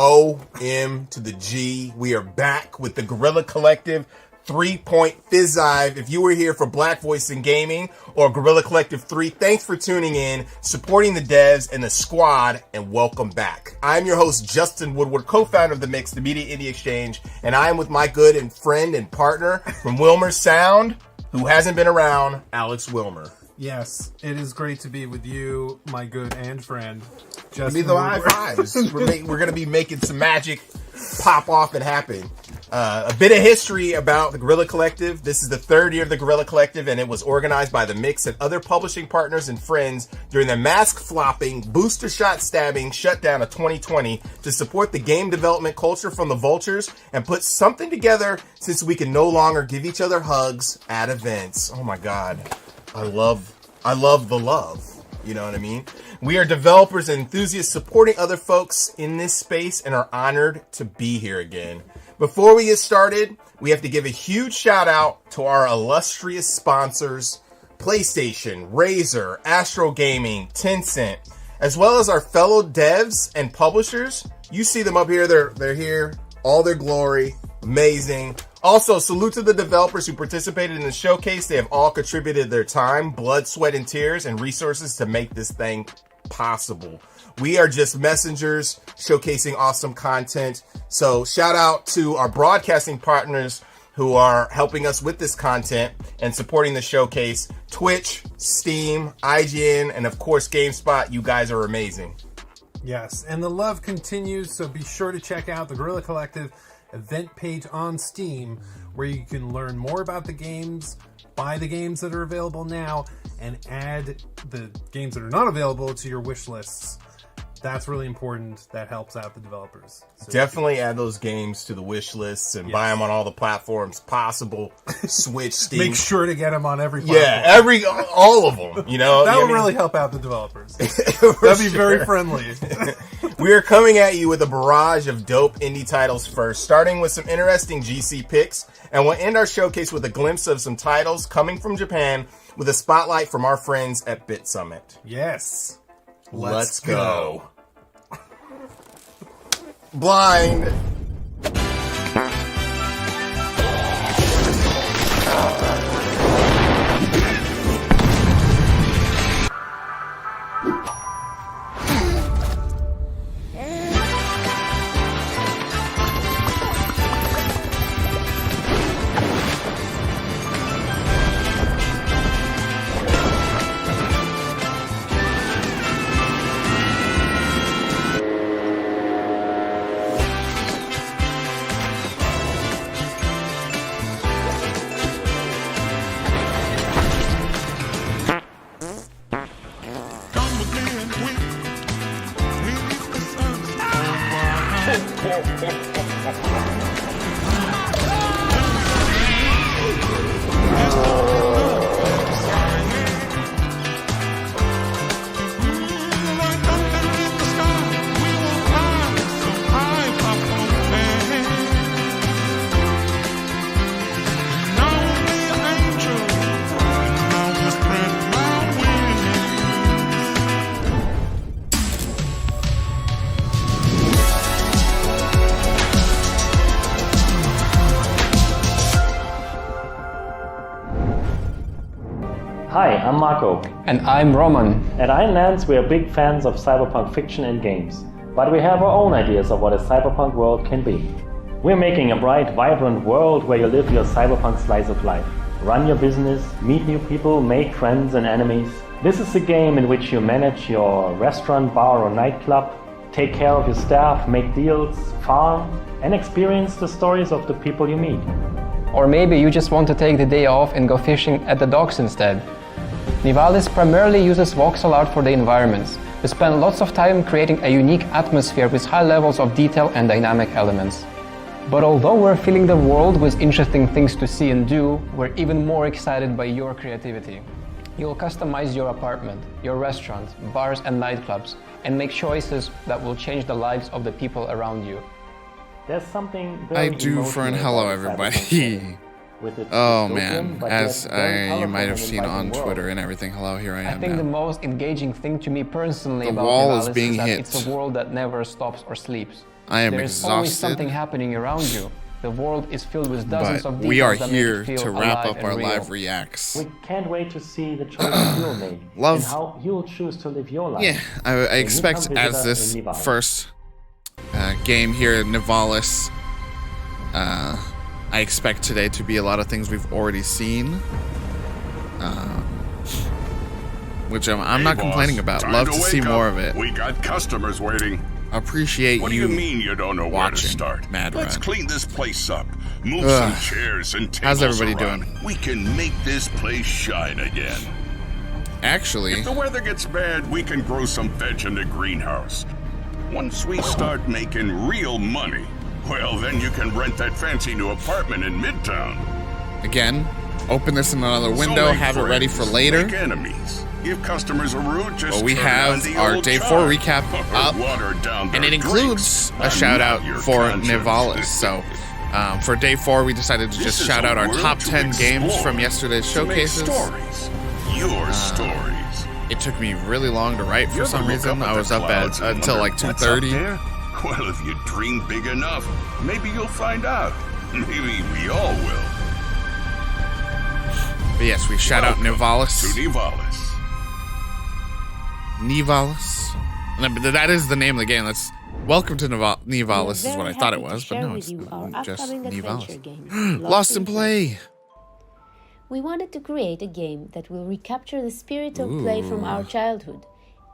O-M to the G. We are back with the Guerrilla Collective 3-Point Fizzive. If you were here for Black Voice in Gaming or Guerrilla Collective 3, thanks for tuning in, supporting the devs and the squad, and welcome back. I'm your host, Justin Woodward, co-founder of The Mix, the Media Indie Exchange, and I am with my good and friend and partner from Wilmer Sound, who hasn't been around, Alex Wilmer. Yes, it is great to be with you, my good and friend. Give me the high fives. We're going to be making some magic pop off and happen. A bit of history about the Guerrilla Collective. This is the third year of the Guerrilla Collective, and it was organized by The Mix and other publishing partners and friends during the mask flopping, booster shot stabbing shutdown of 2020 to support the game development culture from the vultures and put something together since we can no longer give each other hugs at events. Oh my God. I love the love. You know what I mean? We are developers and enthusiasts supporting other folks in this space and are honored to be here again. Before we get started, we have to give a huge shout out to our illustrious sponsors, PlayStation, Razer, Astro Gaming, Tencent, as well as our fellow devs and publishers. You see them up here. They're here. All their glory. Amazing. Also, salute to the developers who participated in the showcase. They have all contributed their time, blood, sweat, and tears, and resources to make this thing possible. We are just messengers showcasing awesome content. So shout out to our broadcasting partners who are helping us with this content and supporting the showcase. Twitch, Steam, IGN, and of course GameSpot. You guys are amazing. Yes, and the love continues, so be sure to check out the Guerrilla Collective event page on Steam, where you can learn more about the games, buy the games that are available now, and add the games that are not available to your wish lists. That's really important. That helps out the developers. So definitely add those games to the wish lists and buy them on all the platforms possible. Switch, Steam. Make sure to get them on every platform. Yeah, all of them. You know, that would really help out the developers. That'd be very friendly. We are coming at you with a barrage of dope indie titles first, starting with some interesting GC picks, and we'll end our showcase with a glimpse of some titles coming from Japan with a spotlight from our friends at Bit Summit. Yes. Let's go. Blind. Hi, I'm Marco. And I'm Roman. At Ironlands, we are big fans of cyberpunk fiction and games, but we have our own ideas of what a cyberpunk world can be. We're making a bright, vibrant world where you live your cyberpunk slice of life. Run your business, meet new people, make friends and enemies. This is a game in which you manage your restaurant, bar or nightclub, take care of your staff, make deals, farm, and experience the stories of the people you meet. Or maybe you just want to take the day off and go fishing at the docks instead. Nivalis primarily uses voxel art for the environments. We spend lots of time creating a unique atmosphere with high levels of detail and dynamic elements. But although we're filling the world with interesting things to see and do, we're even more excited by your creativity. You'll customize your apartment, your restaurant, bars and nightclubs, and make choices that will change the lives of the people around you. There's something I do for an hello everybody. Oh man, as you might have seen on Twitter and everything, hello, here I am I think now. the most engaging thing to me personally The about wall Nivalis is being that hit. it's a world that never stops or sleeps. I am There's always exhausted. something happening around you. The world is filled with dozens But of we are details that make here it feel to wrap alive up our and real. live reacts. We can't wait to see the choices you'll make Love- and how you'll choose to live your life. Yeah, I expect come visit as us this in Nivalis. first game here at Nivalis, I expect today to be a lot of things we've already seen, which I'm not complaining about. Time Love to see wake more up. of it. We got customers waiting. Appreciate What do you mean you don't know where to watching start? Mad Let's Run. clean this place up. Move Ugh. some chairs and tables How's everybody around. doing? We can make this place shine again. Actually, If the weather gets bad, we can grow some veg in the greenhouse. Once we start making real money, well, then you can rent that fancy new apartment in Midtown. again, open this in another window, So make have it ready for friends, later. Make enemies. If customers are rude, just Well, we turn have on the our old day 4 charm. recap Or up, water down and their it includes drinks. a I'm shout out not your for conscience. Nivalis. So for day 4, we decided to This just is shout a out our world top to 10 games explore, from yesterday's to make showcases. Stories. Your stories. It took me really long to write You for ever some look reason. up I the was up clouds at and until wonder like what's up 2:30. there? Well, if you dream big enough, maybe you'll find out. Maybe we all will. But yes, we shout out Welcome Nivalis. To Nivalis. Nivalis. And that is the name of the game. That's Welcome to Nivalis is what I thought it was, but no, it's just Nivalis. Lost in Play. We wanted to create a game that will recapture the spirit of play from our childhood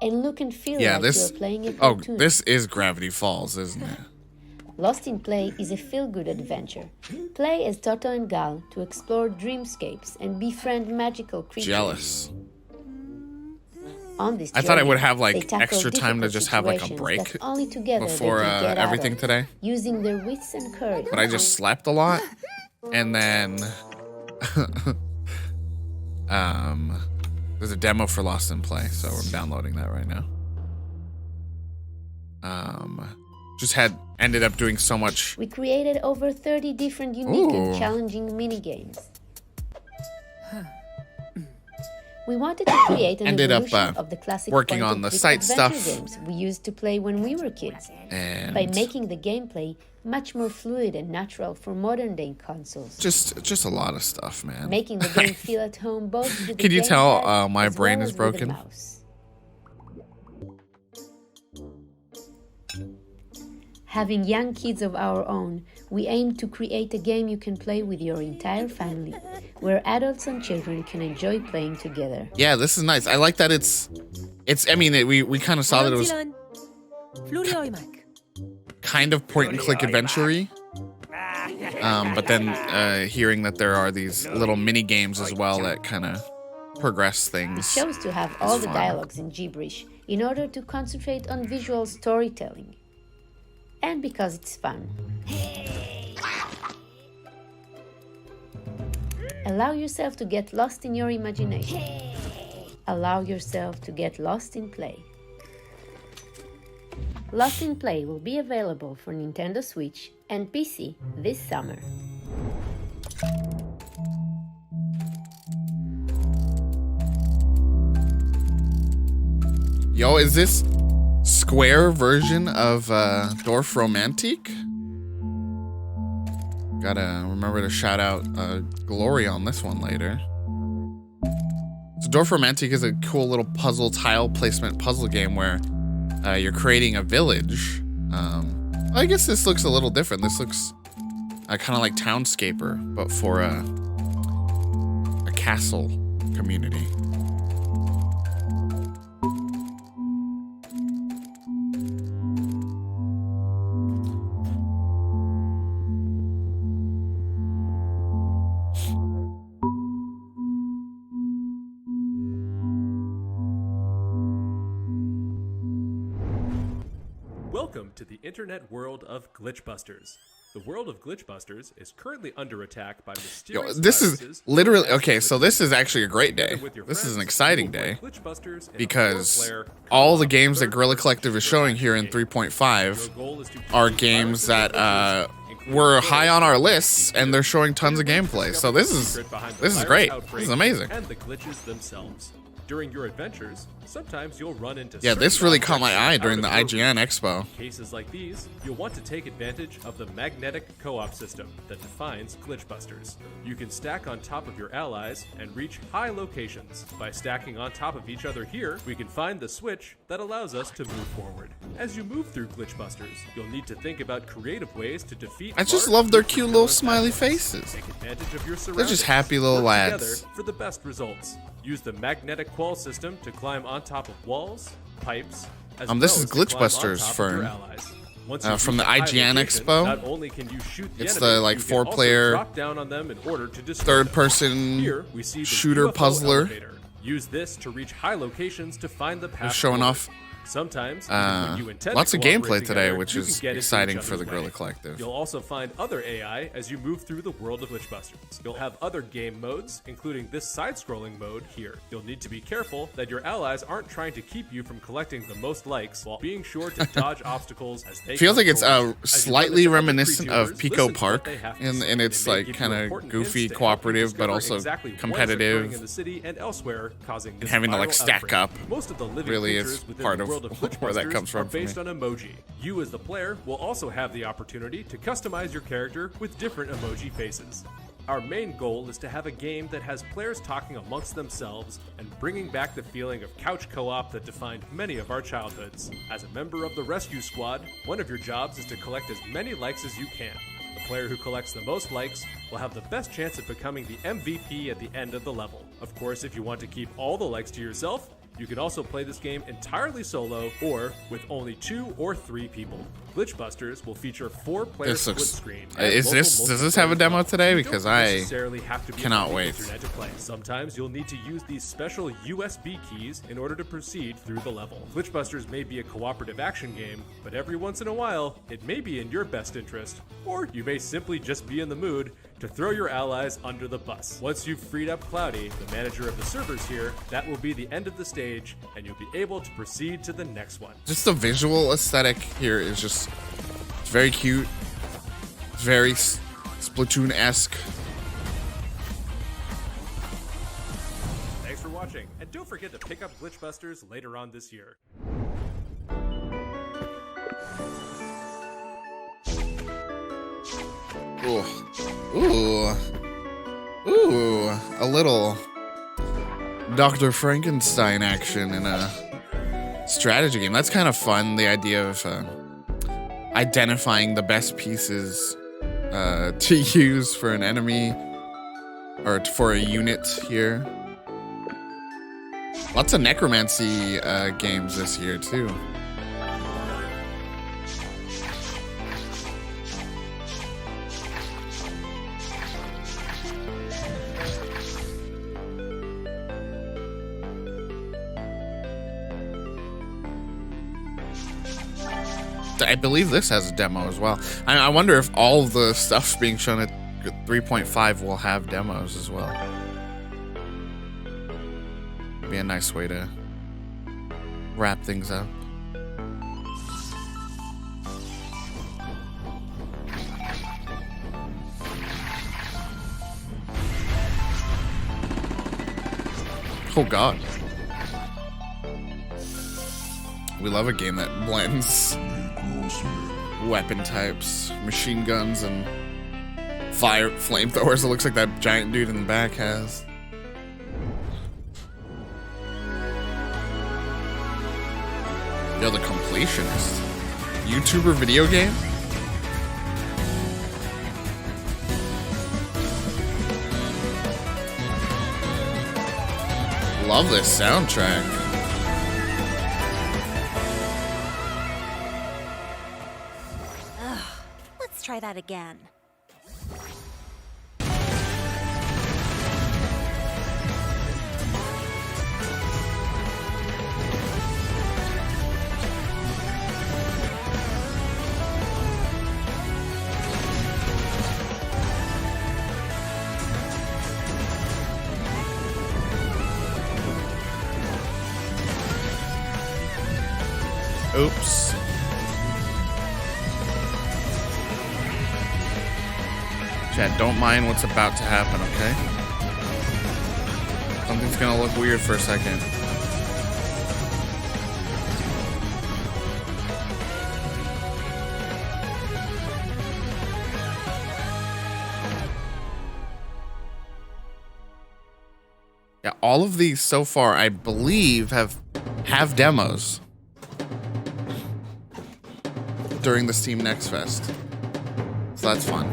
and look and feel Yeah, like this. you're playing a Oh, cartoon. this is Gravity Falls, isn't it? Lost in Play is a feel-good adventure. Play as Toto and Gal to explore dreamscapes and befriend magical creatures. Jealous. On this I thought I journey, would have, like, they tackle extra time to difficult just have, like, a situations break that only together before they can get out everything of, today. using their wits and courage. But I just slept a lot, and then there's a demo for Lost in Play, so I'm downloading that right now. Just ended up doing so much. We created over 30 different unique and Ooh. challenging minigames. We wanted to create an Ended up, evolution of the classic working on the point-and-click site adventure stuff. games we used to play when we were kids, And by making the gameplay much more fluid and natural for modern-day consoles. just a lot of stuff, man. Making the game feel at home both with the Can you tell, gamepad my as brain well is as with the broken? mouse. Having young kids of our own, we aim to create a game you can play with your entire family, where adults and children can enjoy playing together. Yeah, this is nice. I like that it's. I mean, we kind of saw that it was kind of point and click adventure-y. But then hearing that there are these little mini games as well that kind of progress We things. chose to have all the fun. dialogues in gibberish in order to concentrate on visual storytelling. And because it's fun. Allow yourself to get lost in your imagination. Allow yourself to get lost in play. Lost in Play will be available for Nintendo Switch and PC this summer. Yo, is this Square version of Dorf Romantique? Gotta remember to shout out Glory on this one later. So Dorf Romantique is a cool little puzzle tile placement puzzle game where you're creating a village. I guess this looks a little different. This looks kind of like Townscaper, but for a castle community. Welcome to the internet world of Glitchbusters. The world of Glitchbusters is currently under attack by Yo, mysterious this is viruses, literally attacks, okay. So this is actually a great day. together with your This is an friends, exciting you will day play Glitchbusters in a because four-player all the co-op games that third-person Guerrilla Collective is showing here in game. 3.5 Your goal is to are defeat games viruses that and glitches, including were glitches, high on our lists, and they're showing tons of gameplay. So this is secret behind the this is virus great. outbreak This is amazing. And the glitches themselves. During your adventures, sometimes you'll run into Yeah, this certain really caught my objects eye during the out of IGN Expo. In cases like these, you'll want to take advantage of the magnetic co-op system that defines Glitchbusters. You can stack on top of your allies and reach high locations. By stacking on top of each other here, we can find the switch that allows us to move forward. As you move through Glitchbusters, you'll need to think about creative ways to defeat. I just large love their groups of cute little villain smiley platforms. faces. Take advantage of your They're surroundings. just happy little Work lads. together for the best results. Use the magnetic qual system to climb on top of walls, pipes, as This well is as to climb on Glitchbusters top of Fern. your allies. Once you From reach the a high IGN location, Expo. not only can you shoot the It's enemy, the, like, you can also 4-player drop down on them in order to destroy them. third-person Here, we see the shooter UFO puzzler. elevator. Use this to reach high locations to find the path. Showing forward. off Sometimes, even when you intend lots to of cooperate gameplay today, together, which you can is get into exciting each for the other's Guerrilla way. Collective. You'll also find other AI as you move through the world of Glitchbusters. You'll have other game modes, including this side-scrolling mode here. You'll need to be careful that your allies aren't trying to keep you from collecting the most likes, while being sure to dodge obstacles as they Feels come like it's forward. As you slightly run into other reminiscent of creatures, Pico listen to what Park, they have to and say. it's They may like give you kind of important goofy, hints to help you cooperative, but discover also exactly what is competitive. occurring in the city and elsewhere, causing this having to, like, viral stack outbreak. up Most of the living really is creatures within part the of world where that Glitchbusters comes from are for based me. on emoji. You as the player will also have the opportunity to customize your character with different emoji faces. Our main goal is to have a game that has players talking amongst themselves and bringing back the feeling of couch co-op that defined many of our childhoods. As a member of the rescue squad, one of your jobs is to collect as many likes as you can. The player who collects the most likes will have the best chance of becoming the MVP at the end of the level. Of course, if you want to keep all the likes to yourself, you can also play this game entirely solo or with only 2 or 3 people. Glitchbusters will feature 4-player This split looks- screen. does this have a demo today? Because I cannot wait. To play. Sometimes you'll need to use these special USB keys in order to proceed through the level. Glitchbusters may be a cooperative action game, but every once in a while, it may be in your best interest, or you may simply just be in the mood to throw your allies under the bus. Once you've freed up Cloudy, the manager of the servers here, that will be the end of the stage, and you'll be able to proceed to the next one. Just the visual aesthetic here is just, it's very cute. It's very Splatoon-esque. Thanks for watching, and don't forget to pick up Glitchbusters later on this year. Ooh. Ooh. Ooh. A little Dr. Frankenstein action in a strategy game. That's kind of fun. The idea of identifying the best pieces to use for an enemy or for a unit here. Lots of necromancy games this year too. I believe this has a demo as well. I wonder if all the stuff being shown at 3.5 will have demos as well. Be a nice way to wrap things up. Oh God. We love a game that blends weapon types, machine guns, and fire flamethrowers. It looks like that giant dude in the back has. Yo, the Completionist. YouTuber video game? Love this soundtrack. Let's try that again. Oops. Chat, don't mind what's about to happen, okay? Something's gonna look weird for a second. Yeah, all of these so far, I believe, have demos during the Steam Next Fest. So that's fun.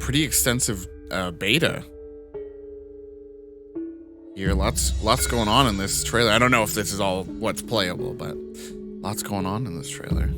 Pretty extensive beta here. Lots going on in this trailer. I don't know if this is all what's playable, but lots going on in this trailer.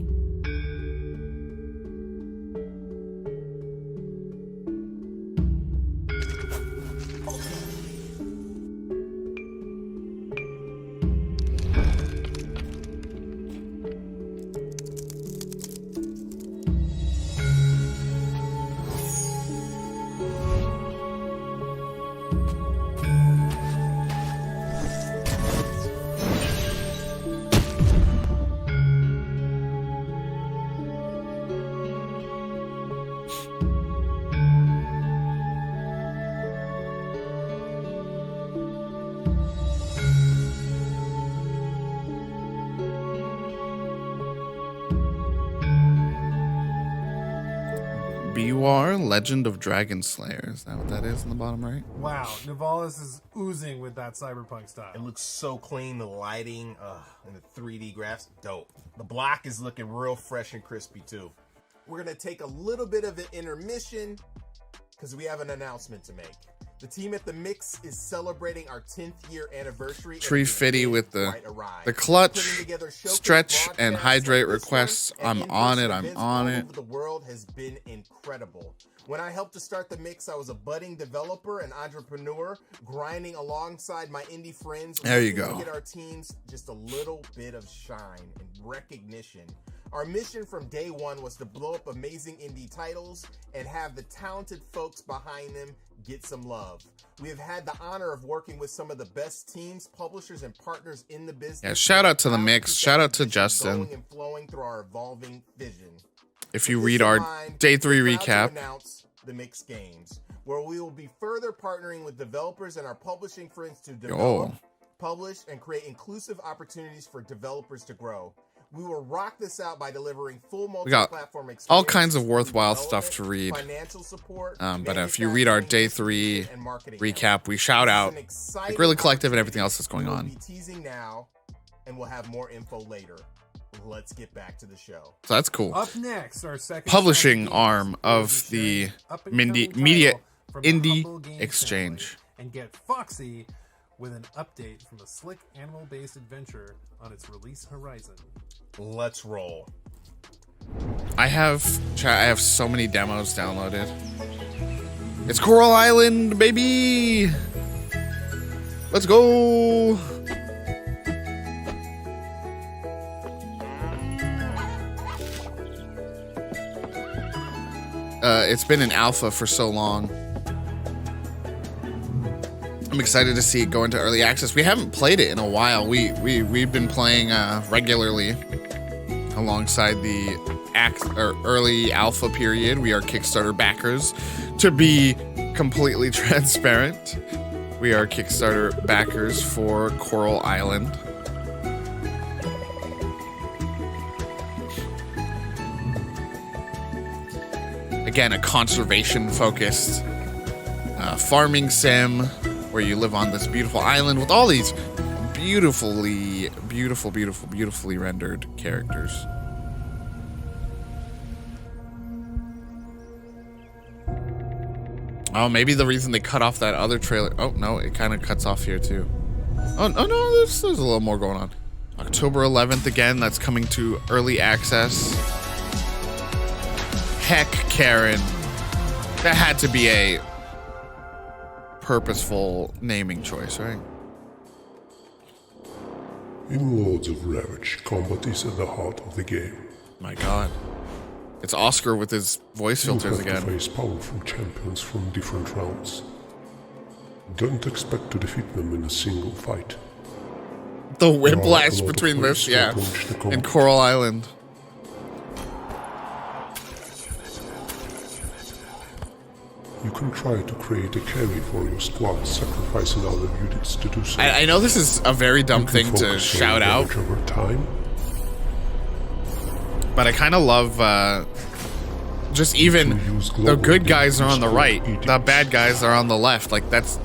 BUR Legend of Dragon Slayer. Is that what that is in the bottom right? Wow, Nivalis is oozing with that cyberpunk style. It looks so clean. The lighting and the 3D graphs, dope. The block is looking real fresh and crispy too. We're gonna take a little bit of an intermission because we have an announcement to make. The team at the Mix is celebrating our 10th year anniversary. Tree Fitty with the clutch, stretch, and hydrate requests. I'm on it. I'm on it. The world has been incredible. When I helped to start the Mix, I was a budding developer and entrepreneur, grinding alongside my indie friends. There you go. To get our teams just a little bit of shine and recognition. Our mission from day one was to blow up amazing indie titles and have the talented folks behind them get some love. We have had the honor of working with some of the best teams, publishers, and partners in the business. Yeah, shout out to the Mix. Shout out to Justin. And flowing through our evolving vision. If you read our Day 3 recap. Announce the Mix Games, where we will be further partnering with developers and our publishing friends to develop, publish, and create inclusive opportunities for developers to grow. We will rock this out by delivering full multi-platform experience. All kinds of worthwhile stuff to read. Financial support, but if you read our Day 3 recap, we shout out the Guerrilla Collective and everything else that's going on. We'll be teasing now, and we'll have more info later. Let's get back to the show. So that's cool. Up next, our second publishing arm of the Media Indie Exchange. And get foxy with an update from a slick animal-based adventure on its release horizon. Let's roll. I have so many demos downloaded. It's Coral Island, baby! Let's go! It's been in alpha for so long. I'm excited to see it go into early access. We haven't played it in a while. We've been playing regularly alongside the early alpha period. We are Kickstarter backers. To be completely transparent, we are Kickstarter backers for Coral Island. Again, a conservation-focused farming sim where you live on this beautiful island with all these beautifully rendered characters. Oh, maybe the reason they cut off that other trailer. Oh, no, it kind of cuts off here too. Oh no, there's a little more going on. October 11th again. That's coming to early access. Heck, Karen, that had to be a purposeful naming choice, right? In Lords of Ravage, combat is at the heart of the game. My God, it's Oscar with his voice filters You have again. to face powerful champions from different realms. Don't expect to defeat them in a single fight. The There are whiplash a lot of between ways this, to yeah, approach the and combat. Coral Island. You can try to create a carry for your squad, sacrificing other units to do so. I know this is a very dumb You can thing to focus on shout out, damage over time. but I kind of love just even use the global good guys are on the right, edicts. the bad guys are on the left. Like, that's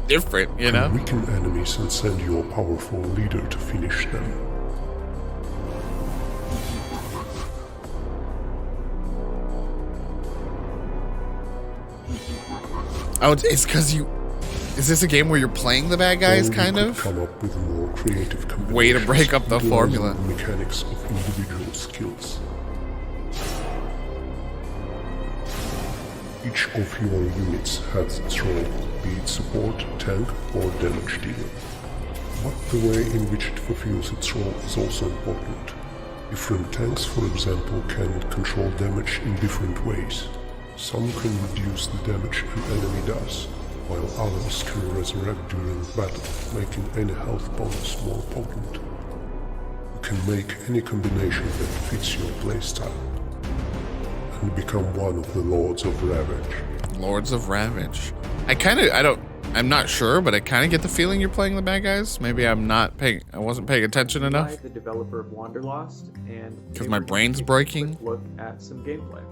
different, you know? Weaken enemies and send your powerful leader to finish them. Oh, it's because you... Is this a game where you're playing the bad guys, Or you kind could of? come up with more creative Way to break combinations up the utilizing formula. the mechanics of individual skills. Each of your units has its role, be it support, tank, or damage dealer. But the way in which it fulfills its role is also important. Different tanks, for example, can control damage in different ways. Some can reduce the damage an enemy does, while others can resurrect during battle, making any health bonus more potent. You can make any combination that fits your playstyle, and become one of the Lords of Ravage. Lords of Ravage. I'm not sure, but I kind of get the feeling you're playing the bad guys. Maybe I wasn't paying attention enough. I'm the developer of Wanderlost, and Because today my we're gonna brain's take a breaking. quick look at some gameplay.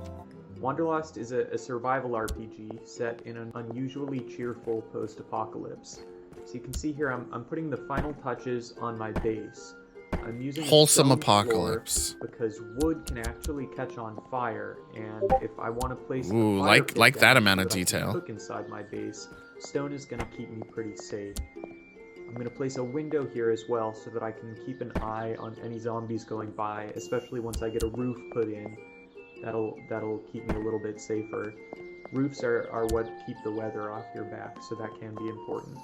Wanderlost is a survival RPG set in an unusually cheerful post-apocalypse. So you can see here I'm putting the final touches on my base. I'm using Wholesome stone apocalypse. floor because wood can actually catch on fire, and if I want to place a Ooh, fire like pit that down amount so of that I can detail. cook inside my base, stone is going to keep me pretty safe. I'm going to place a window here as well so that I can keep an eye on any zombies going by, especially once I get a roof put in. That'll keep me a little bit safer. Roofs are what keep the weather off your back, so that can be important.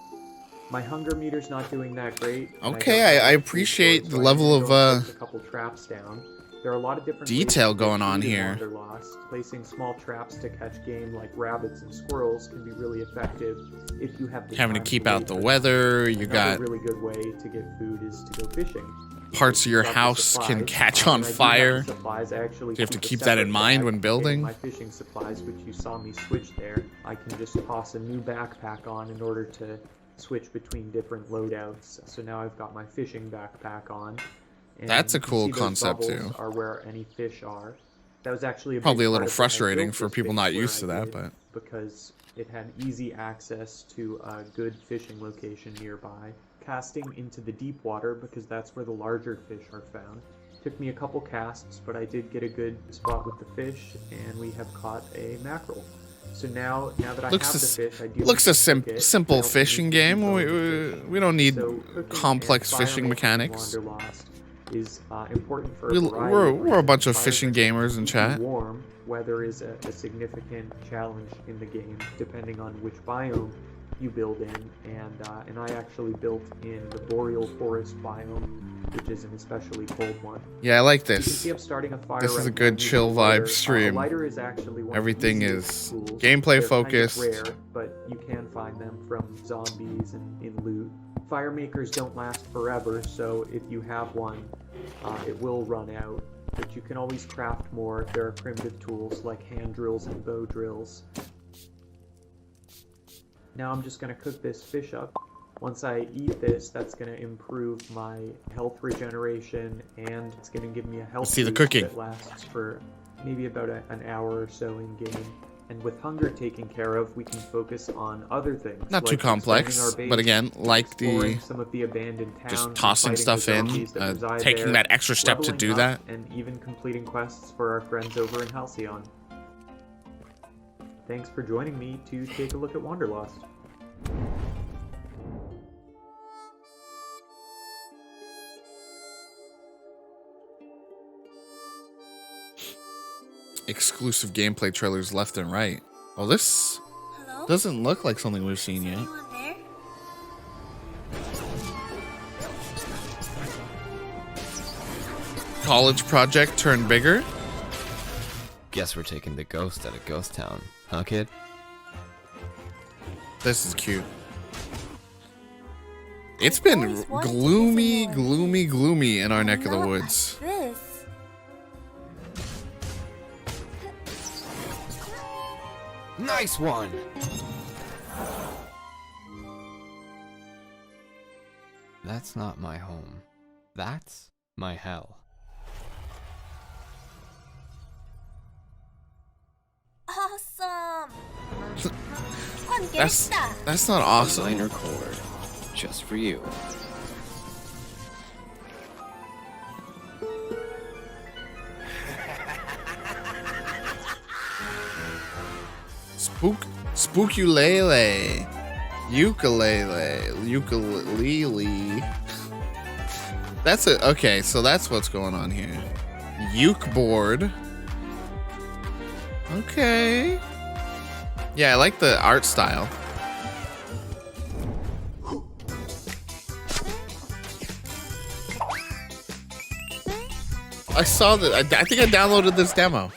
My hunger meter's not doing that great. Okay, I appreciate the level of a couple traps down. There are a lot of different detail ways to get going on food in here. Wanderlost. Placing small traps to catch game like rabbits and squirrels can be really effective if you have the Having to time keep wait out the for them. weather, you Another got really good way to get food is to go fishing. parts of your Drop the house can supplies. catch When on I do have the fire. supplies, I actually You have to a keep that in separate mind bag when building. containing my fishing supplies, which you saw me switch there. I can just toss a new backpack on in order to switch between different loadouts. So now I've got my fishing backpack on. And That's a you can cool see those concept, bubbles too. Are where any fish are. That was actually Probably a big little part of when I frustrating built for this people base not where used I to that, did, but because it had easy access to a good fishing location nearby. Casting into the deep water because that's where the larger fish are found. Took me a couple casts, but I did get a good spot with the fish, and we have caught a mackerel. So now that I have the fish, I do looks a cook it. simple I also fishing need to game. debone We don't need so cooking complex and fishing firemaking in mechanics. Wanderlost is important for We're a bunch of fishing gamers in chat. Warm weather is a significant challenge in the game, depending on which biome you build in, and I actually built in the boreal forest biome, which is an especially cold one. Yeah, I like You can this. see I'm starting a fire This is right a now good using chill a lighter. vibe stream. A lighter is actually one of the Everything easiest is tools. gameplay They're focused. Kind of rare, but you can find them from zombies and in loot. Fire makers don't last forever, so if you have one, it will run out. But you can always craft more. There are primitive tools like hand drills and bow drills. Now I'm just going to cook this fish up. Once I eat this, that's going to improve my health regeneration, and it's going to give me a health See the boost cooking. that lasts for maybe about an hour or so in game. And with hunger taken care of, we can focus on other things. Not too like complex, expanding our but base, again, like exploring the some of the abandoned towns, just and tossing fighting stuff the in, zombies that reside taking there, that extra step to leveling do up, that. and even completing quests for our friends over in Halcyon. Thanks for joining me to take a look at Wanderlost. exclusive gameplay trailers left and right. Well, this doesn't look like something we've seen yet. College project turned bigger. Guess we're taking the ghost out of Ghost Town, huh, kid? This is cute. It's been gloomy in our neck of the woods. Nice one! That's not my home. That's my hell. Awesome! That's not awesome. Designer cord, just for you. Spookulele. Ukulele. That's it. Okay, so that's what's going on here. Uke board. Okay. Yeah, I like the art style. I saw that. I think I downloaded this demo.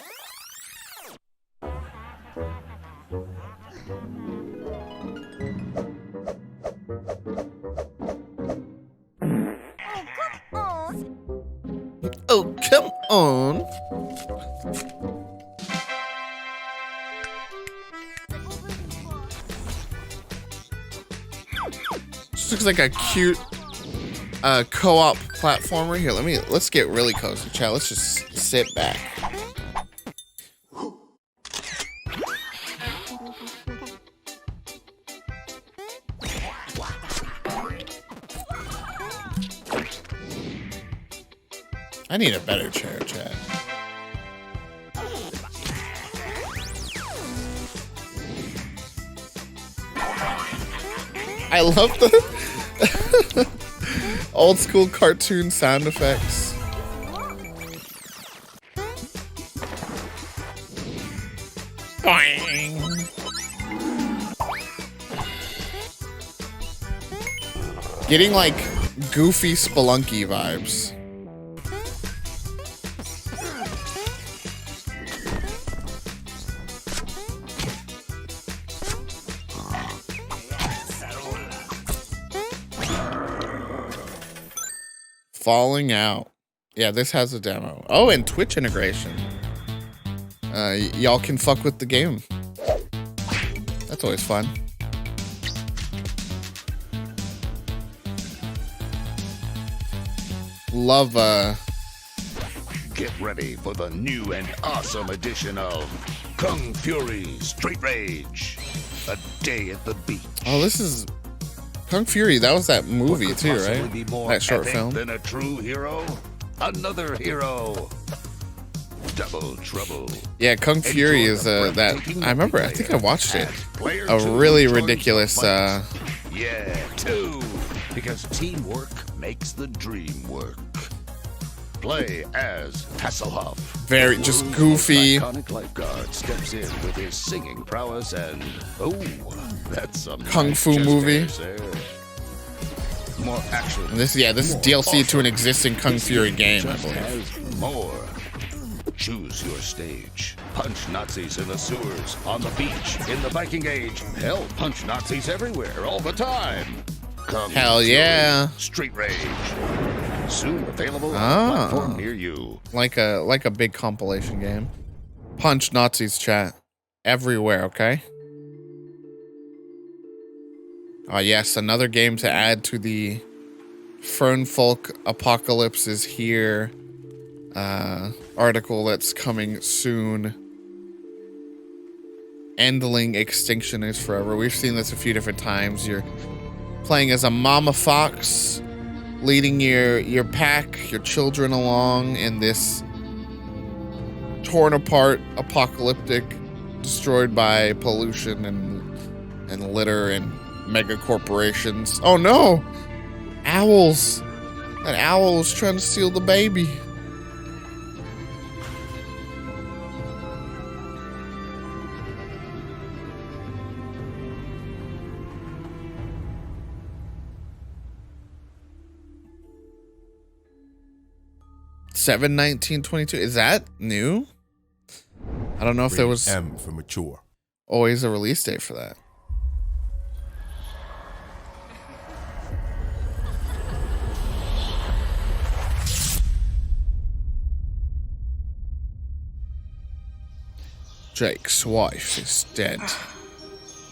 Oh, come on. This looks like a cute co-op platformer. Here, let's get really cozy, chat. Let's just sit back. I need a better chair, chat. I love the old school cartoon sound effects. Boing. Getting like goofy Spelunky vibes. Falling Out. Yeah, this has a demo. Oh, and Twitch integration. Y'all can fuck with the game. That's always fun. Love, Get ready for the new and awesome edition of Kung Fury Street Rage. A Day at the Beach. Oh, this is Kung Fury. That was that movie too, right? That short film. Than a true hero, another hero. Double trouble. Yeah, Kung Fury is that. I remember. I think I watched it. A really ridiculous. Yeah, two. Because teamwork makes the dream work. Play as Hasselhoff. Very just goofy. Iconic lifeguard steps in with his singing prowess and that's some Kung Fu movie. More action. This is DLC to an existing Kung Fury game, I believe. More. Choose your stage. Punch Nazis in the sewers, on the beach, in the Viking Age. Hell, punch Nazis everywhere, all the time. Hell yeah. Street Rage. Soon available on a platform near you. Like a big compilation game. Punch Nazis, chat. Everywhere, okay? Yes, another game to add to the Fernfolk Apocalypse is here article that's coming soon. Endling Extinction is Forever. We've seen this a few different times. You're playing as a mama fox, leading your pack, your children along in this torn apart, apocalyptic, destroyed by pollution and litter and mega corporations. Oh no! Owls! That owl is trying to steal the baby. 7/19/22. Is that new? I don't know if there was M for mature. always a release date for that. Jake's wife is dead.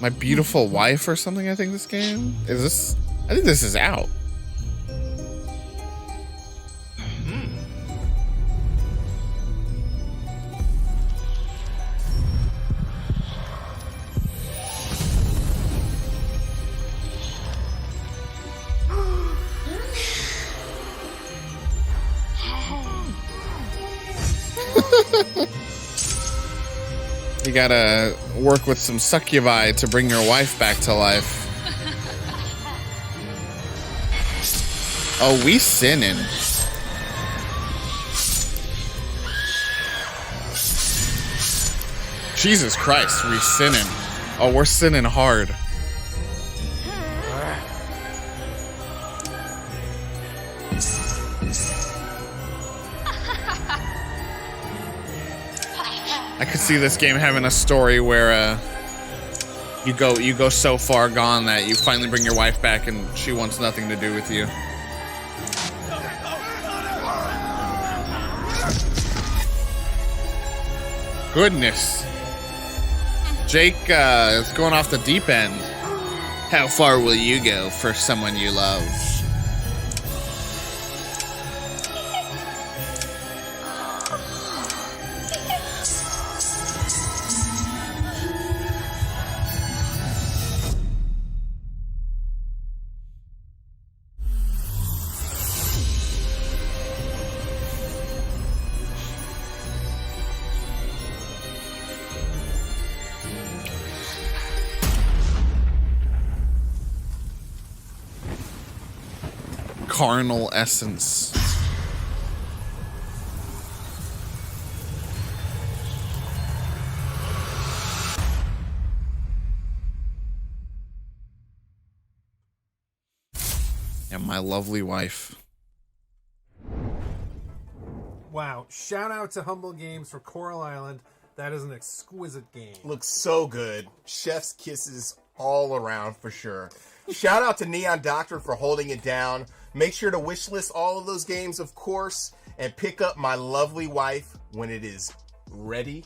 My beautiful wife or something, I think this game. Is this? I think this is out. You gotta work with some succubi to bring your wife back to life. Oh, we sinning. Jesus Christ, we sinning. Oh, we're sinning hard. I could see this game having a story where you go so far gone that you finally bring your wife back and she wants nothing to do with you. Goodness. Jake is going off the deep end. How far will you go for someone you love? Carnal essence. And my lovely wife. Wow. Shout out to Humble Games for Coral Island. That is an exquisite game. Looks so good. Chef's kisses all around for sure. Shout out to Neon Doctor for holding it down. Make sure to wishlist all of those games, of course, and pick up My Lovely Wife when it is ready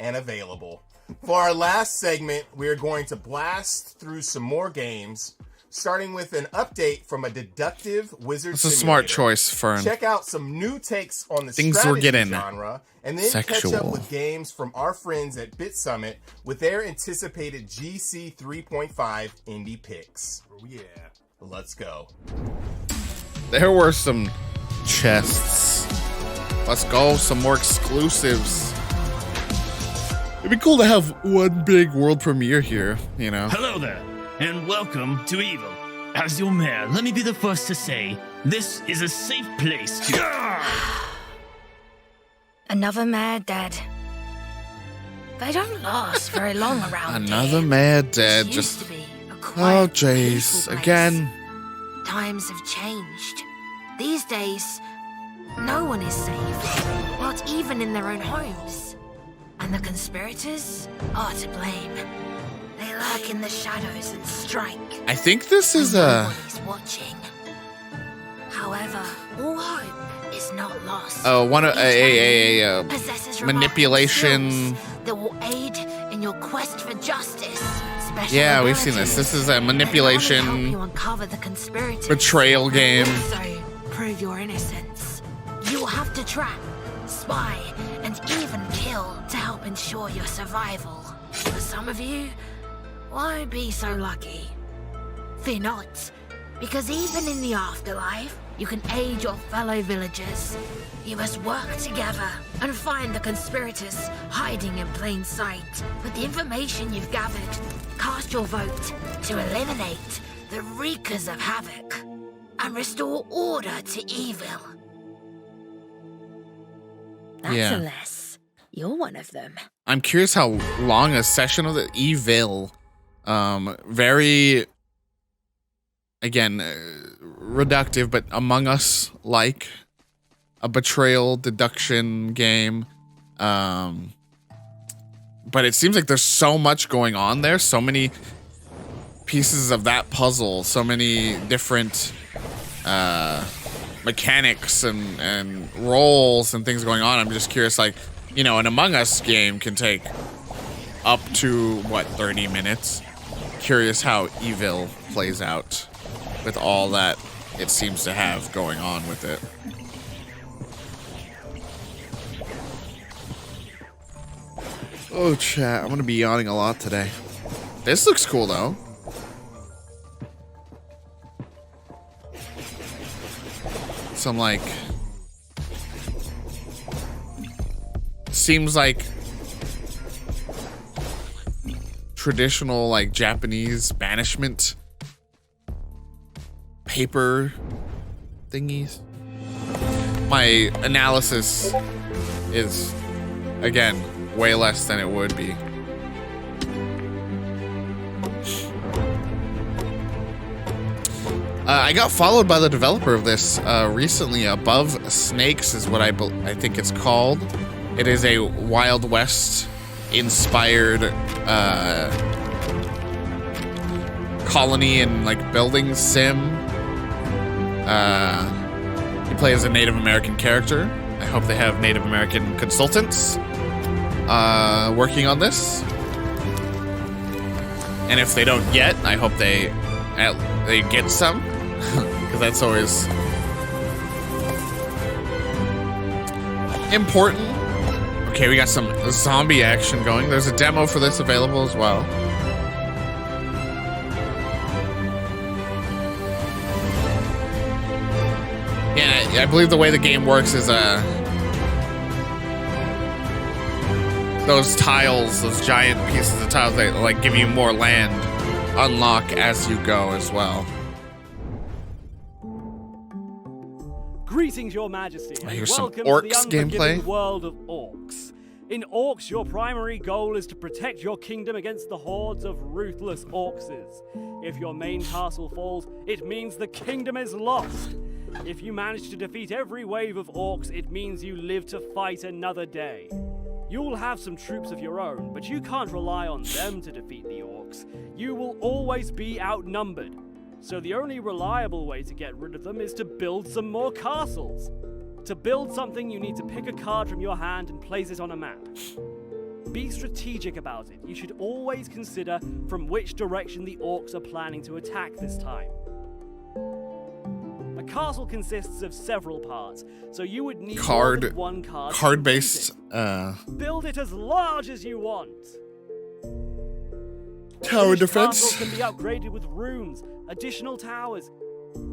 and available. For our last segment, we are going to blast through some more games, starting with an update from a deductive wizard It's a simulator. smart choice, Fern. Check out some new takes on the Things we're strategy getting genre, and then sexual. catch up with games from our friends at Bit Summit with their anticipated GC 3.5 indie picks. Oh yeah. Let's go. There were some chests. Let's go. Some more exclusives. It'd be cool to have one big world premiere here, you know. Hello there, and welcome to Evil. As your mayor, let me be the first to say, this is a safe place to... Another mayor dead. They don't last very long around Another mad dead. This used Just to be a oh, quiet, Jace peaceful place. again. Times have changed. These days, no one is safe, not even in their own homes. And the conspirators are to blame. They lurk in the shadows and strike. I think this is Nobody's watching. However, all hope is not lost. one of a Possesses manipulation. skills that will aid in your quest for justice. Special Yeah, we've seen abilities this. This is a that help manipulation you uncover the conspirators. betrayal game. So prove your innocence. You will have to trap, spy, and even kill to help ensure your survival. For some of you, won't be so lucky. Fear not, because even in the afterlife, you can aid your fellow villagers. You must work together and find the conspirators hiding in plain sight. With the information you've gathered, cast your vote to eliminate the wreakers of havoc and restore order to evil. That's Yeah. unless you're one of them. I'm curious how long a session of the Evil. Very, again, reductive, but Among Us like a betrayal deduction game. But it seems like there's so much going on there, so many pieces of that puzzle, so many different mechanics and roles and things going on. I'm just curious, like, you know, an Among Us game can take up to, what, 30 minutes? Curious how Evil plays out with all that it seems to have going on with it. Oh, chat, I'm gonna be yawning a lot today. This looks cool, though. Some, like... Seems like... traditional, like, Japanese banishment paper thingies. My analysis is, again, way less than it would be. I got followed by the developer of this recently. Above Snakes is what I think it's called. It is a Wild West inspired colony and like building sim. You play as a Native American character. I hope they have Native American consultants working on this. And if they don't yet, I hope they get some, because that's always important. Okay, we got some zombie action going. There's a demo for this available as well. Yeah, I believe the way the game works is those tiles, those giant pieces of tiles that like give you more land, unlock as you go as well. Greetings, Your Majesty, and some welcome orcs to the unforgiving gameplay. world of orcs. In Orcs, your primary goal is to protect your kingdom against the hordes of ruthless orcses. If your main castle falls, it means the kingdom is lost. If you manage to defeat every wave of orcs, it means you live to fight another day. You'll have some troops of your own, but you can't rely on them to defeat the orcs. You will always be outnumbered. So the only reliable way to get rid of them is to build some more castles. To build something, you need to pick a card from your hand and place it on a map. Be strategic about it. You should always consider from which direction the orcs are planning to attack this time. A castle consists of several parts, so you would need more than one card. Card-based. Build it as large as you want. Tower Finished defense. Castles can be upgraded with rooms, additional towers.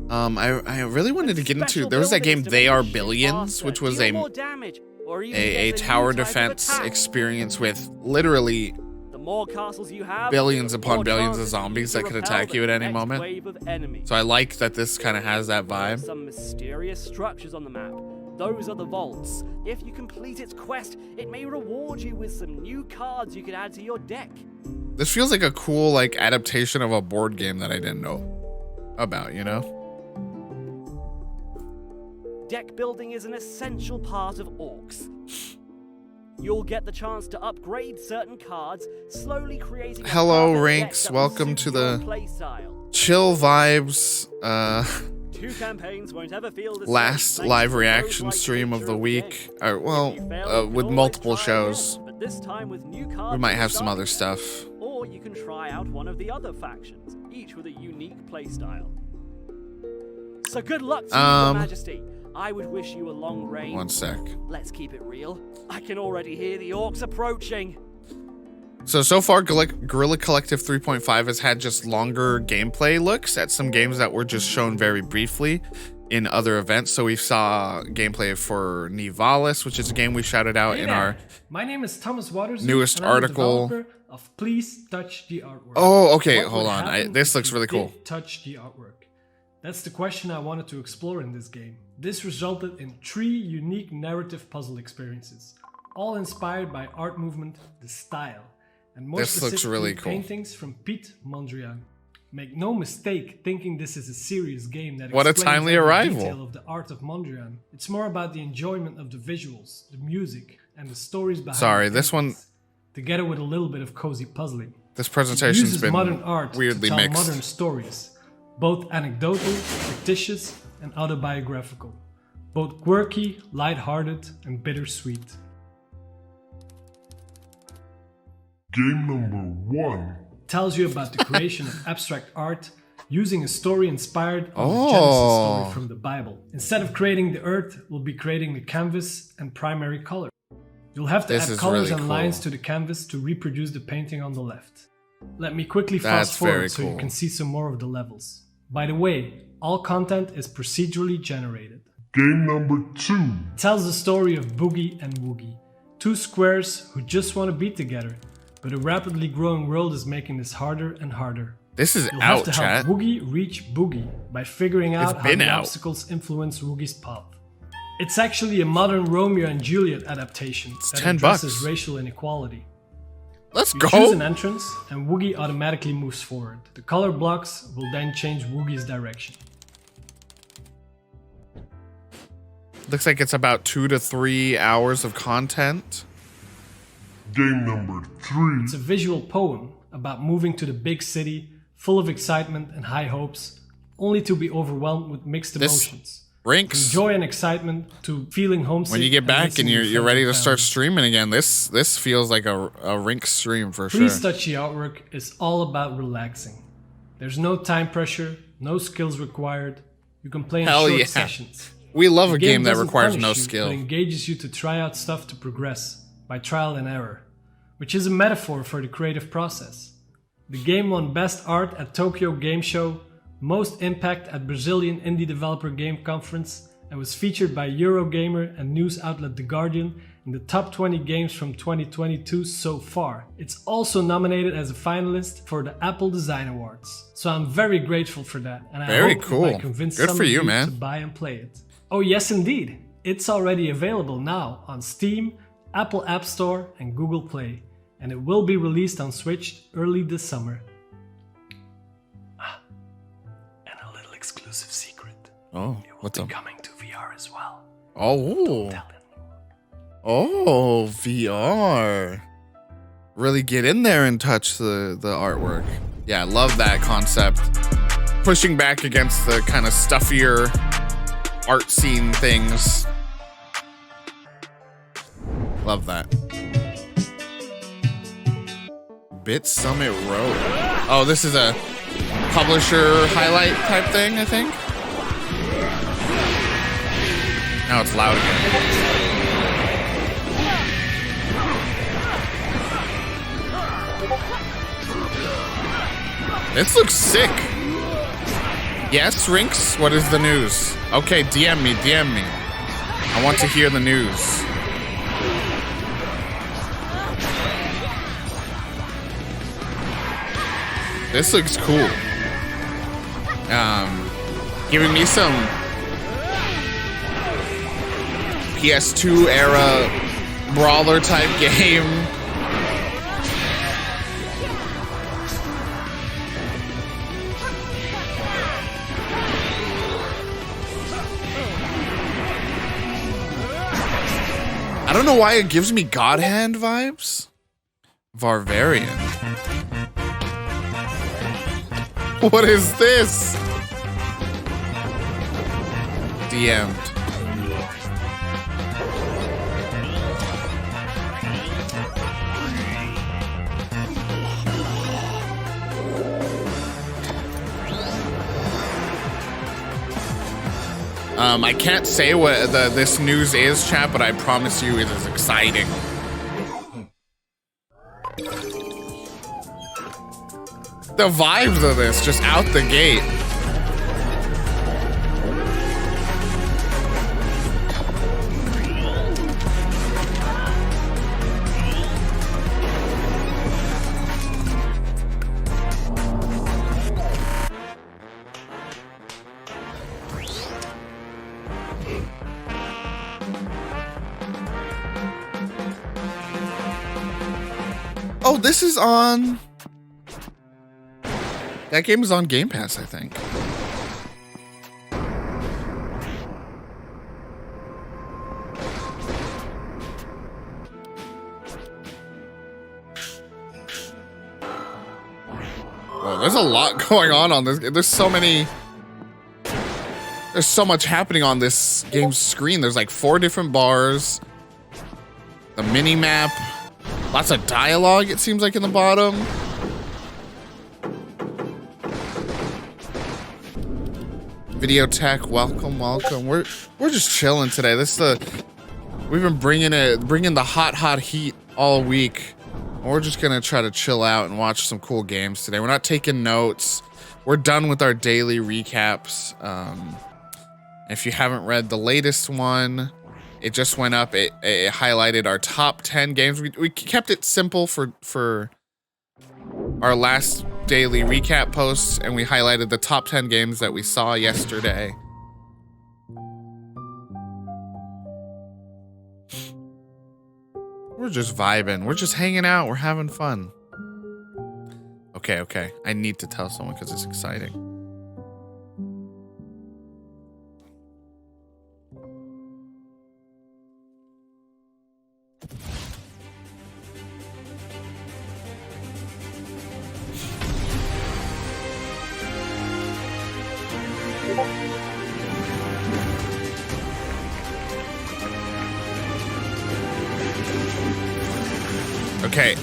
I really wanted to get into. There was that game They Are Billions, which was a tower defense experience with literally The more castles you have, billions the upon more billions of chances zombies to that could repel attack the you at any next moment. wave of enemies. So I like that this kind of has that There are vibe. some mysterious structures on the map. Those are the vaults. If you complete its quest, it may reward you with some new cards you can add to your deck. This feels like a cool like adaptation of a board game that I didn't know about, you know? Deck building is an essential part of Orcs. You'll get the chance to upgrade certain cards, slowly creating a Hello, perfect Rinks. deck that will Welcome suit to your the playstyle. chill vibes. Two campaigns won't ever feel the Last same, live thanks to reaction those like stream of nature the of week. game. Or, well, If you fail, you with can multiple always try again, shows. but this time with new cards We might from have the some other start. stuff. Or you can try out one of the other factions, each with a unique playstyle. So good luck to you, Your Majesty. I would wish you a long reign. One sec. Let's keep it real. I can already hear the orcs approaching. So far, Guerrilla Collective 3.5 has had just longer gameplay looks at some games that were just shown very briefly in other events. So we saw gameplay for Nivalis, which is a game we shouted out in our My name is Thomas Waters. newest and I'm the article. developer of Please Touch the Artwork. Oh, okay, What hold would on. happen This if looks you really cool. did touch the artwork. That's the question I wanted to explore in this game. This resulted in 3 unique narrative puzzle experiences, all inspired by art movement, the style, and more This looks specifically really cool. paintings from Piet Mondrian. Make no mistake thinking this is a serious game that What a explains timely every arrival. detail of the art of Mondrian. It's more about the enjoyment of the visuals, the music, and the stories behind Sorry, the this one, characters, together with a little bit of cozy puzzling. this It presentation's uses been modern art weirdly to tell mixed. modern stories, both anecdotal, fictitious, and autobiographical, both quirky, light-hearted, and bittersweet. Game number 1. Tells you about the creation of abstract art using a story inspired on the Genesis story from the Bible. Instead of creating the earth, we'll be creating the canvas and primary color. You'll have to This add is colors really and lines cool. to the canvas to reproduce the painting on the left. Let me quickly That's fast very forward so you cool. can see some more of the levels. By the way, all content is procedurally generated. Game number 2. It tells the story of Boogie and Woogie, two squares who just want to be together, but a rapidly growing world is making this harder and harder. This is You'll out, have to chat. help Woogie reach Boogie by figuring out how been the out. obstacles influence Woogie's path. It's actually a modern Romeo and Juliet adaptation that $10 addresses racial inequality. Let's You go. choose an entrance and Woogie automatically moves forward. The color blocks will then change Woogie's direction. Looks like it's about 2 to 3 hours of content. Game number 3. It's a visual poem about moving to the big city, full of excitement and high hopes, only to be overwhelmed with mixed This emotions. Rinks. From joy and excitement to feeling homesick. When you get back missing and your you're friends ready and to start family. streaming again, this feels like a Rink stream for sure. Please Touchy artwork is all about relaxing. There's no time pressure, no skills required. You can play in Hell short yeah. sessions. We love The a game that doesn't requires punish no you, skill. But engages you to try out stuff to progress by trial and error, which is a metaphor for the creative process. The game won Best Art at Tokyo Game Show, Most Impact at Brazilian Indie Developer Game Conference, and was featured by Eurogamer and news outlet The Guardian in the top 20 games from 2022 so far. It's also nominated as a finalist for the Apple Design Awards. So I'm very grateful for that, and I Very hope cool. I convinced Good some for of you, you man. to buy and play it. Oh yes indeed, it's already available now on Steam, Apple App Store and Google Play, and it will be released on Switch early this summer. And a little exclusive secret. Oh, what's up? Coming to VR as well. Oh. Oh, VR. Really get in there and touch the artwork. Yeah, I love that concept. Pushing back against the kind of stuffier art scene things. Love that. Bit Summit Road. Oh, this is a publisher highlight type thing, I think. Now it's loud again. This looks sick. Yes, Rinks, what is the news? Okay, DM me. I want to hear the news. This looks cool. Giving me some PS2 era brawler type game. I don't know why it gives me God Hand vibes. Varvarian. What is this? DM'd. I can't say what this news is, chat, but I promise you it is exciting. The vibes of this, just out the gate. Oh, this is on That game is on Game Pass, I think. Whoa, there's a lot going on this. There's so many. There's so much happening on this game's screen. There's like 4 different bars. The mini map. Lots of dialogue, it seems like, in the bottom. Video Tech, welcome. We're just chilling today. We've been bringing the hot heat all week. We're just gonna try to chill out and watch some cool games today. We're not taking notes. We're done with our daily recaps. If you haven't read the latest one, it just went up. It highlighted our top 10 games. We kept it simple for our last daily recap posts, and we highlighted the top 10 games that we saw yesterday. We're just vibing. We're just hanging out. We're having fun. Okay. I need to tell someone because it's exciting. Okay,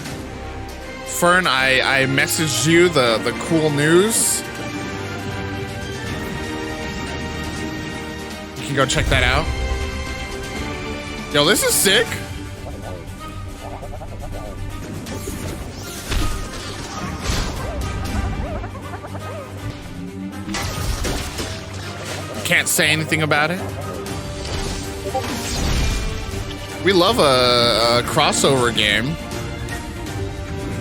Fern, I messaged you the cool news. You can go check that out. Yo, this is sick. Can't say anything about it. We love a crossover game.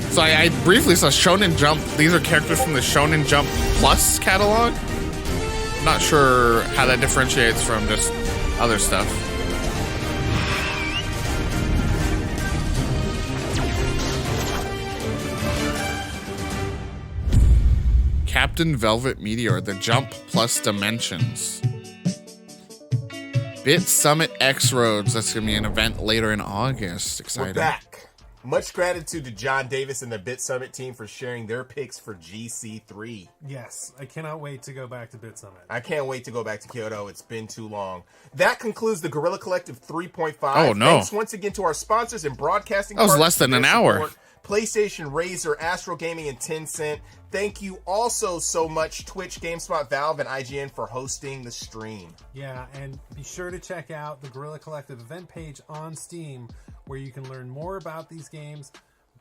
So I briefly saw Shonen Jump. These are characters from the Shonen Jump Plus catalog. I'm not sure how that differentiates from just other stuff. Captain Velvet Meteor, the Jump Plus Dimensions. Bit Summit X Roads. That's going to be an event later in August. Exciting. We're back. Much gratitude to John Davis and the Bit Summit team for sharing their picks for GC3. Yes, I cannot wait to go back to Bit Summit. I can't wait to go back to Kyoto. It's been too long. That concludes the Guerrilla Collective 3.5. Oh, no. Thanks once again to our sponsors and broadcasting That was partners less than for an their hour. support. PlayStation, Razer, Astro Gaming, and Tencent. Thank you also so much, Twitch, GameSpot, Valve, and IGN for hosting the stream. Yeah, and be sure to check out the Guerrilla Collective event page on Steam, where you can learn more about these games,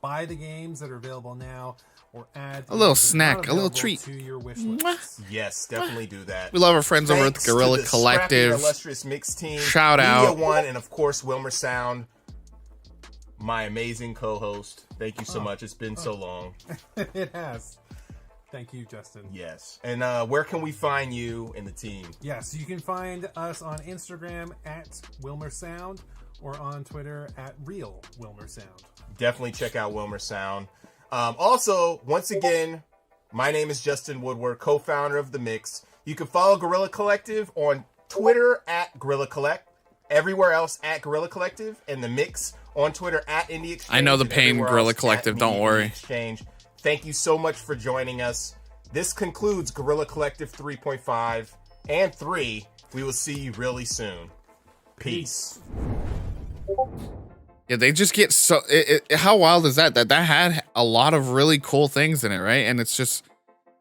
buy the games that are available now, or add A little snack, a little treat. to your wish list. Yes, definitely do that. We love our friends over at the Thanks Guerrilla to the Collective. Scrappy Illustrious Mix team. Shout Media out. One, and of course, Wilmer Sound, my amazing co-host. Thank you so much. It's been so long. It has. Thank you, Justin. Yes. And where can we find you and the team? Yes, you can find us on Instagram at Wilmer Sound or on Twitter at Real Wilmer Sound. Definitely check out Wilmer Sound. Also, once again, my name is Justin Woodward, co-founder of The Mix. You can follow Guerrilla Collective on Twitter at Guerrilla Collect, everywhere else at Guerrilla Collective, and The Mix on Twitter at Indie Exchange. I know the and pain, everywhere Guerrilla else at Collective. Me Don't worry. Exchange. Thank you so much for joining us. This concludes Guerrilla Collective 3.5 and 3. We will see you really soon. Peace. Yeah, they just get so... how wild is that? That had a lot of really cool things in it, right? And it's just...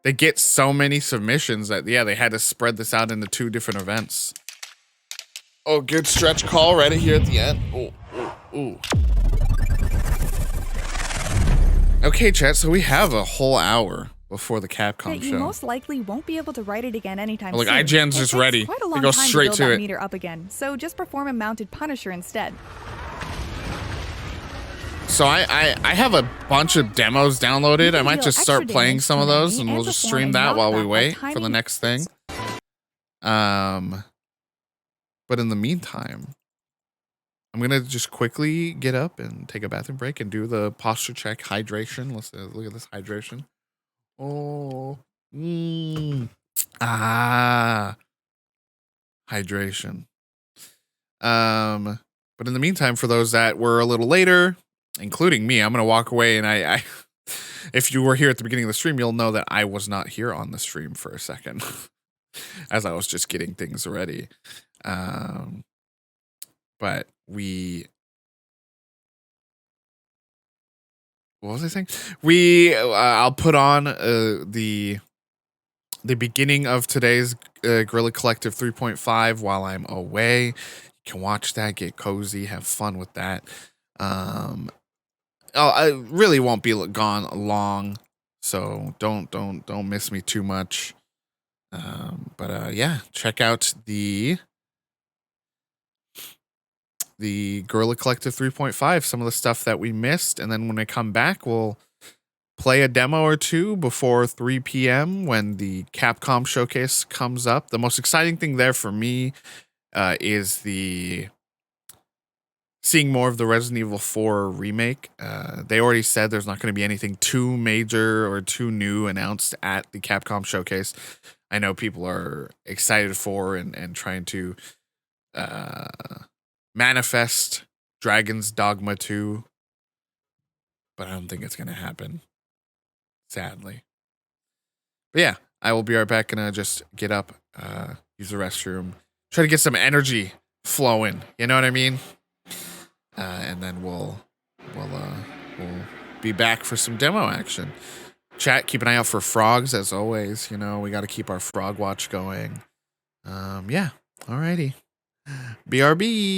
They get so many submissions that, yeah, they had to spread this out into 2 different events. Oh, good stretch call right here at the end. Ooh. Okay, chat, so we have a whole hour before the Capcom You show. most likely won't be able to write it again anytime Look, soon. IGN's It just takes ready. Quite a They long go time straight to build to that it. meter up again, so just perform a mounted Punisher instead. So I have a bunch of demos downloaded. I might deal just start extra playing damage some of to an those, enemy and we'll and just perform stream a that while we knockback wait by for the timing- next thing. But in the meantime, I'm gonna just quickly get up and take a bathroom break and do the posture check hydration. Let's look at this hydration. Oh. Hydration. But in the meantime, for those that were a little later, including me, I'm gonna walk away, and I if you were here at the beginning of the stream, you'll know that I was not here on the stream for a second, as I was just getting things ready. But what was I saying? I'll put on the beginning of today's Guerrilla Collective 3.5 while I'm away. You can watch that, get cozy, have fun with that. I really won't be gone long, so don't miss me too much. But yeah, check out the Guerrilla Collective 3.5, some of the stuff that we missed, and then when I come back, we'll play a demo or two before 3 p.m. when the Capcom showcase comes up. The most exciting thing there for me is seeing more of the Resident Evil 4 remake. They already said there's not going to be anything too major or too new announced at the Capcom showcase. I know people are excited for and trying to manifest Dragon's Dogma 2, but I don't think it's going to happen, sadly. But yeah, I will be right back. Gonna just get up, use the restroom, try to get some energy flowing. You know what I mean? And then we'll be back for some demo action. Chat, keep an eye out for frogs as always. You know, we got to keep our frog watch going. Yeah, alrighty. BRB.